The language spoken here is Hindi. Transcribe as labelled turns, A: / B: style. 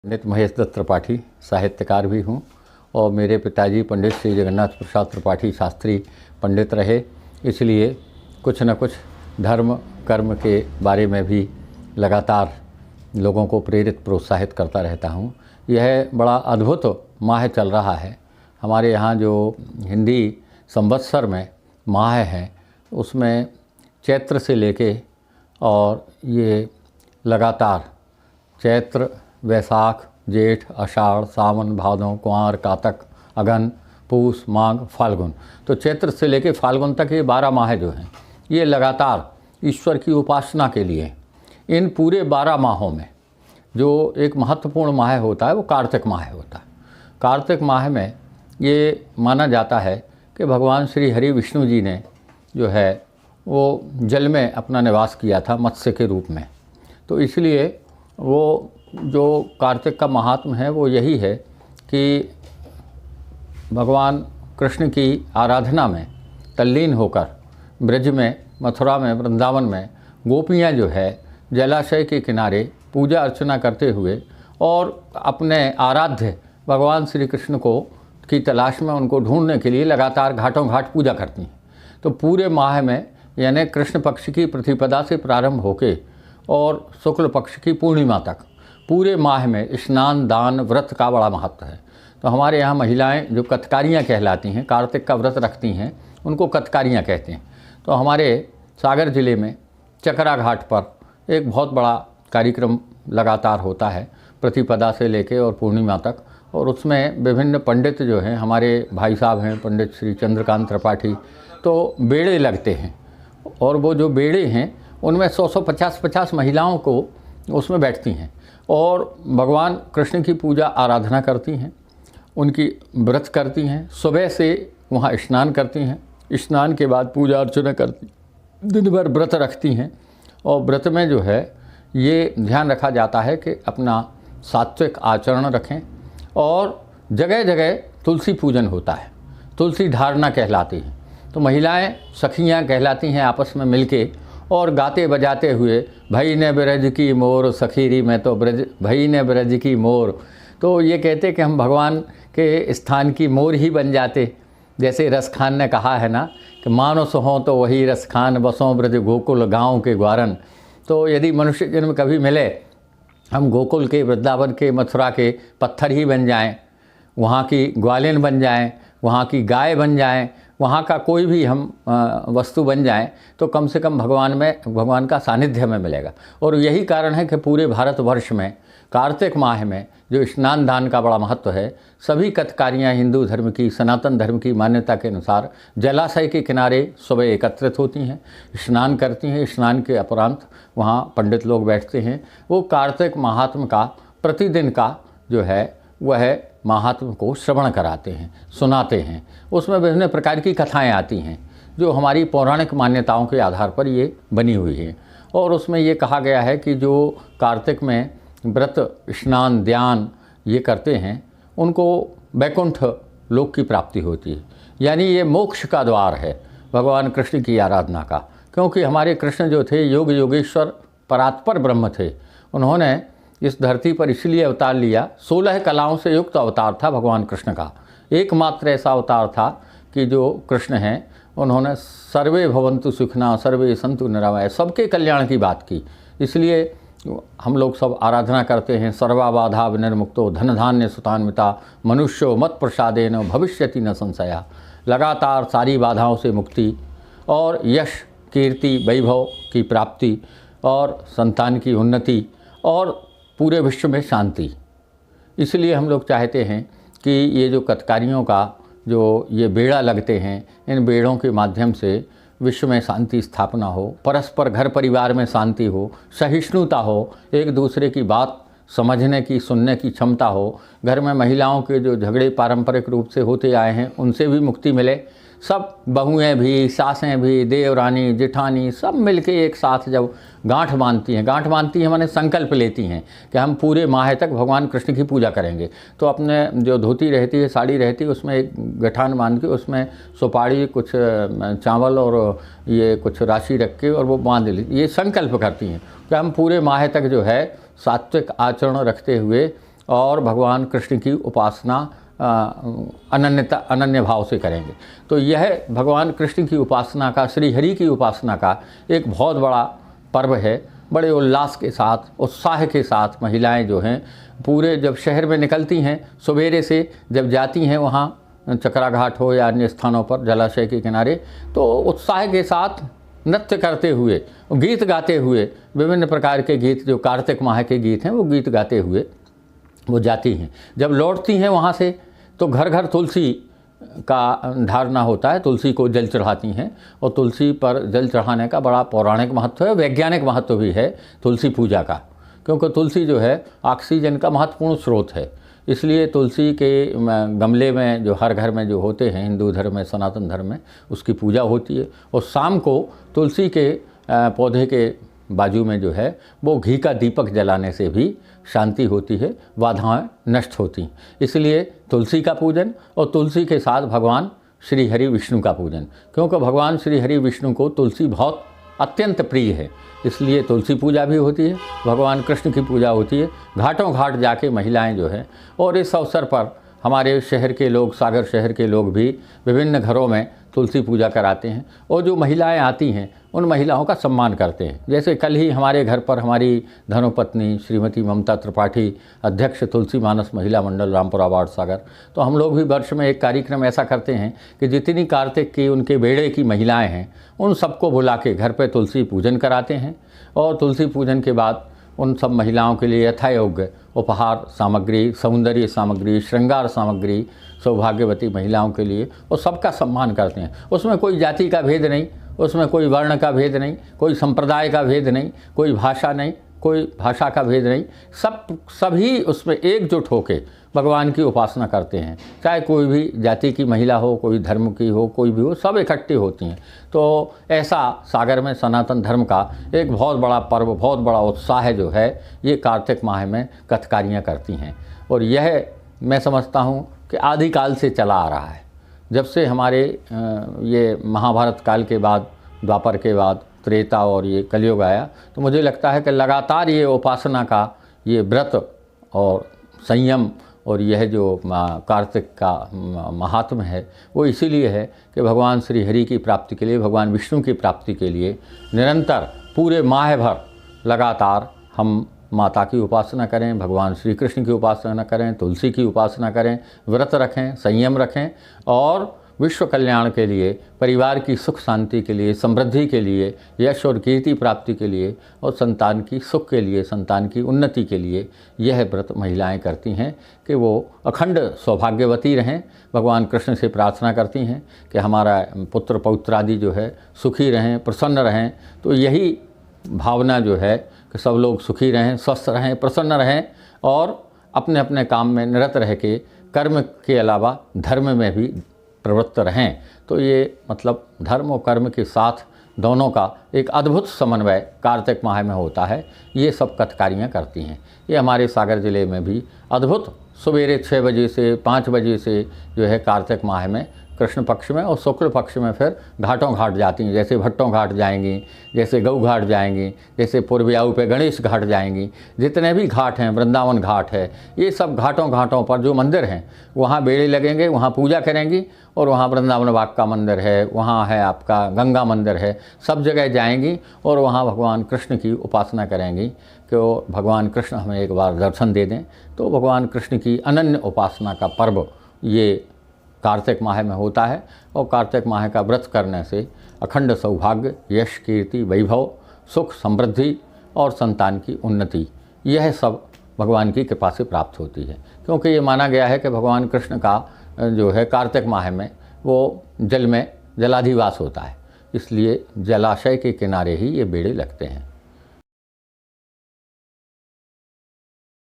A: पंडित महेश दत्त त्रिपाठी साहित्यकार भी हूँ और मेरे पिताजी पंडित श्री जगन्नाथ प्रसाद त्रिपाठी शास्त्री पंडित रहे, इसलिए कुछ न कुछ धर्म कर्म के बारे में भी लगातार लोगों को प्रेरित प्रोत्साहित करता रहता हूँ। यह बड़ा अद्भुत माह चल रहा है। हमारे यहाँ जो हिंदी संवत्सर में माह है उसमें चैत्र से लेके और ये लगातार चैत्र, वैशाख, जेठ, आषाढ़, सावन, भादों, कुंवार, कातक, अगन, पूस, माघ, फाल्गुन, तो चैत्र से लेके फाल्गुन तक ये 12 माह जो हैं ये लगातार ईश्वर की उपासना के लिए। इन पूरे 12 माहों में जो एक महत्वपूर्ण माह होता है वो कार्तिक माह होता है। कार्तिक माह में ये माना जाता है कि भगवान श्री हरि विष्णु जी ने जो है वो जल में अपना निवास किया था मत्स्य के रूप में। तो इसलिए वो जो कार्तिक का महात्म है वो यही है कि भगवान कृष्ण की आराधना में तल्लीन होकर ब्रज में, मथुरा में, वृंदावन में गोपियाँ जो है जलाशय के किनारे पूजा अर्चना करते हुए और अपने आराध्य भगवान श्री कृष्ण को की तलाश में उनको ढूंढने के लिए लगातार घाटों घाट पूजा करती हैं। तो पूरे माह में यानी कृष्ण पक्ष की प्रतिपदा से प्रारंभ होके और शुक्ल पक्ष की पूर्णिमा तक पूरे माह में स्नान, दान, व्रत का बड़ा महत्व है। तो हमारे यहाँ महिलाएं जो कथकारियाँ कहलाती हैं, कार्तिक का व्रत रखती हैं, उनको कथकारियाँ कहते हैं। तो हमारे सागर ज़िले में चकरा घाट पर एक बहुत बड़ा कार्यक्रम लगातार होता है प्रतिपदा से लेके और पूर्णिमा तक, और उसमें विभिन्न पंडित जो हैं, हमारे भाई साहब हैं पंडित श्री चंद्रकांत त्रिपाठी, तो बेड़े लगते हैं और वो जो बेड़े हैं उनमें 100-100, 50-50 महिलाओं को उसमें बैठती हैं और भगवान कृष्ण की पूजा आराधना करती हैं, उनकी व्रत करती हैं। सुबह से वहाँ स्नान करती हैं, स्नान के बाद पूजा अर्चना करती, दिन भर व्रत रखती हैं। और व्रत में जो है ये ध्यान रखा जाता है कि अपना सात्विक आचरण रखें और जगह जगह तुलसी पूजन होता है, तुलसी धारणा कहलाती है। तो महिलाएं सखियाँ कहलाती हैं, आपस में मिलके और गाते बजाते हुए भई ने ब्रज की मोर सखीरी में तो ब्रज भई ने ब्रज की मोर। तो ये कहते कि हम भगवान के स्थान की मोर ही बन जाते। जैसे रस खान ने कहा है ना कि मानस हों तो वही रस खान, बसों ब्रज गोकुल गाँव के ग्वारन। तो यदि मनुष्य जन्म कभी मिले, हम गोकुल के, वृंदावन के, मथुरा के पत्थर ही बन जाएं, वहाँ की ग्वालिन बन जाएं, वहाँ की गाय बन जाएं, वहाँ का कोई भी हम वस्तु बन जाएं, तो कम से कम भगवान का सानिध्य में मिलेगा। और यही कारण है कि पूरे भारतवर्ष में कार्तिक माह में जो स्नान दान का बड़ा महत्व है, सभी कथकारियाँ हिंदू धर्म की, सनातन धर्म की मान्यता के अनुसार जलाशय के किनारे सुबह एकत्रित होती हैं, स्नान करती हैं। स्नान के उपरांत वहाँ पंडित लोग बैठते हैं, वो कार्तिक महात्म का प्रतिदिन का जो है वह महात्म को श्रवण कराते हैं, सुनाते हैं। उसमें विभिन्न प्रकार की कथाएं आती हैं जो हमारी पौराणिक मान्यताओं के आधार पर ये बनी हुई है। और उसमें ये कहा गया है कि जो कार्तिक में व्रत, स्नान, ध्यान ये करते हैं उनको वैकुंठ लोक की प्राप्ति होती है, यानी ये मोक्ष का द्वार है भगवान कृष्ण की आराधना का। क्योंकि हमारे कृष्ण जो थे योग योगेश्वर परात्पर ब्रह्म थे, उन्होंने इस धरती पर इसलिए अवतार लिया, 16 कलाओं से युक्त अवतार था भगवान कृष्ण का। एकमात्र ऐसा अवतार था कि जो कृष्ण हैं उन्होंने सर्वे भवन्तु सुखिनः सर्वे सन्तु निरामयाः, सबके कल्याण की बात की। इसलिए हम लोग सब आराधना करते हैं, सर्वाबाधा विनिर्मुक्तो धन धान्य सुतान्विता मनुष्यो मत प्रसादेन भविष्यति न संशया। लगातार सारी बाधाओं से मुक्ति और यश, कीर्ति, वैभव की प्राप्ति और संतान की उन्नति और पूरे विश्व में शांति। इसलिए हम लोग चाहते हैं कि ये जो कथकारियों का जो ये बेड़ा लगते हैं, इन बेड़ों के माध्यम से विश्व में शांति स्थापना हो, परस्पर घर परिवार में शांति हो, सहिष्णुता हो, एक दूसरे की बात समझने की, सुनने की क्षमता हो, घर में महिलाओं के जो झगड़े पारंपरिक रूप से होते आए हैं उनसे भी मुक्ति मिले। सब बहुएं भी, सासें भी, देवरानी, जेठानी सब मिलके एक साथ जब गांठ बांधती हैं माने संकल्प लेती हैं कि हम पूरे माह तक भगवान कृष्ण की पूजा करेंगे। तो अपने जो धोती रहती है, साड़ी रहती है, उसमें एक गठान बांध के उसमें सुपारी, कुछ चावल और ये कुछ राशि रख के और वो बांध ली, ये संकल्प करती हैं कि हम पूरे माह तक जो है सात्विक आचरण रखते हुए और भगवान कृष्ण की उपासना अनन्य भाव से करेंगे। तो यह भगवान कृष्ण की उपासना का, श्री हरि की उपासना का एक बहुत बड़ा पर्व है। बड़े उल्लास के साथ, उत्साह के साथ महिलाएं जो हैं पूरे जब शहर में निकलती हैं, सवेरे से जब जाती हैं वहाँ चकरा घाट हो या अन्य स्थानों पर जलाशय के किनारे, तो उत्साह के साथ नृत्य करते हुए, गीत गाते हुए, विभिन्न प्रकार के गीत जो कार्तिक माह के गीत हैं वो गीत गाते हुए वो जाती हैं। जब लौटती हैं वहाँ से तो घर घर तुलसी का धारणा होता है, तुलसी को जल चढ़ाती हैं। और तुलसी पर जल चढ़ाने का बड़ा पौराणिक महत्व है, वैज्ञानिक महत्व भी है तुलसी पूजा का, क्योंकि तुलसी जो है ऑक्सीजन का महत्वपूर्ण स्रोत है। इसलिए तुलसी के गमले में जो हर घर में जो होते हैं, हिंदू धर्म में, सनातन धर्म में, उसकी पूजा होती है। और शाम को तुलसी के पौधे के बाजू में जो है वो घी का दीपक जलाने से भी शांति होती है, बाधाएं नष्ट होती। इसलिए तुलसी का पूजन और तुलसी के साथ भगवान श्री हरि विष्णु का पूजन, क्योंकि भगवान श्री हरि विष्णु को तुलसी बहुत अत्यंत प्रिय है, इसलिए तुलसी पूजा भी होती है, भगवान कृष्ण की पूजा होती है। घाटों घाट जाके महिलाएं जो है, और इस अवसर पर हमारे शहर के लोग, सागर शहर के लोग भी विभिन्न घरों में तुलसी पूजा कराते हैं। और जो महिलाएं आती हैं उन महिलाओं का सम्मान करते हैं। जैसे कल ही हमारे घर पर हमारी धर्मपत्नी श्रीमती ममता त्रिपाठी, अध्यक्ष तुलसी मानस महिला मंडल रामपुरा वार्ड सागर, तो हम लोग भी वर्ष में एक कार्यक्रम ऐसा करते हैं कि जितनी कार्तिक की उनके बेड़े की महिलाएं हैं उन सबको बुला के घर पर तुलसी पूजन कराते हैं। और तुलसी पूजन के बाद उन सब महिलाओं के लिए यथायोग्य उपहार सामग्री, सौंदर्य सामग्री, श्रृंगार सामग्री सौभाग्यवती महिलाओं के लिए, और सबका सम्मान करते हैं। उसमें कोई जाति का भेद नहीं, उसमें कोई वर्ण का भेद नहीं, कोई संप्रदाय का भेद नहीं, कोई भाषा नहीं, कोई भाषा का भेद नहीं, सभी उसमें एकजुट होकर भगवान की उपासना करते हैं। चाहे कोई भी जाति की महिला हो, कोई धर्म की हो, कोई भी हो, सब इकट्ठे होती हैं। तो ऐसा सागर में सनातन धर्म का एक बहुत बड़ा पर्व, बहुत बड़ा उत्साह जो है ये कार्तिक माह में कथकारियाँ करती हैं। और यह मैं समझता हूँ कि आदिकाल से चला आ रहा है। जब से हमारे ये महाभारत काल के बाद, द्वापर के बाद त्रेता और ये कलयुग आया, तो मुझे लगता है कि लगातार ये उपासना का ये व्रत और संयम और यह जो कार्तिक का महात्म है वो इसीलिए है कि भगवान श्री हरि की प्राप्ति के लिए, भगवान विष्णु की प्राप्ति के लिए निरंतर पूरे माह भर लगातार हम माता की उपासना करें, भगवान श्री कृष्ण की उपासना करें, तुलसी की उपासना करें, व्रत रखें, संयम रखें, और विश्व कल्याण के लिए, परिवार की सुख शांति के लिए, समृद्धि के लिए, यश और कीर्ति प्राप्ति के लिए, और संतान की सुख के लिए, संतान की उन्नति के लिए यह व्रत महिलाएं करती हैं कि वो अखंड सौभाग्यवती रहें। भगवान कृष्ण से प्रार्थना करती हैं कि हमारा पुत्र पौत्र आदि जो है सुखी रहें, प्रसन्न रहें। तो यही भावना जो है कि सब लोग सुखी रहें, स्वस्थ रहें, प्रसन्न रहें, और अपने अपने काम में निरत रह के कर्म के अलावा धर्म में भी प्रवृत्त रहें। तो ये मतलब धर्म और कर्म के साथ दोनों का एक अद्भुत समन्वय कार्तिक माह में होता है। ये सब कथकारियाँ करती हैं। ये हमारे सागर ज़िले में भी अद्भुत सवेरे 6 बजे से 5 बजे से जो है कार्तिक माह में कृष्ण पक्ष में और शुक्ल पक्ष में फिर घाटों घाट जाती हैं। जैसे भट्टों घाट जाएंगी, जैसे गऊ घाट जाएंगी, जैसे पूर्वियाऊ पे गणेश घाट जाएंगी, जितने भी घाट हैं, वृंदावन घाट है, ये सब घाटों घाटों पर जो मंदिर हैं वहाँ बेड़े लगेंगे, वहाँ पूजा करेंगी। और वहाँ वृंदावन बाग का मंदिर है, वहाँ है आपका गंगा मंदिर है, सब जगह जाएंगी और वहाँ भगवान कृष्ण की उपासना करेंगी कि वो भगवान कृष्ण हमें एक बार दर्शन दे दें। तो भगवान कृष्ण की अनन्य उपासना का पर्व ये कार्तिक माह में होता है। और कार्तिक माह का व्रत करने से अखंड सौभाग्य, यश, कीर्ति, वैभव, सुख, समृद्धि और संतान की उन्नति, यह सब भगवान की कृपा से प्राप्त होती है। क्योंकि ये माना गया है कि भगवान कृष्ण का जो है कार्तिक माह में वो जल में जलाधिवास होता है, इसलिए जलाशय के किनारे ही ये बेड़े लगते हैं।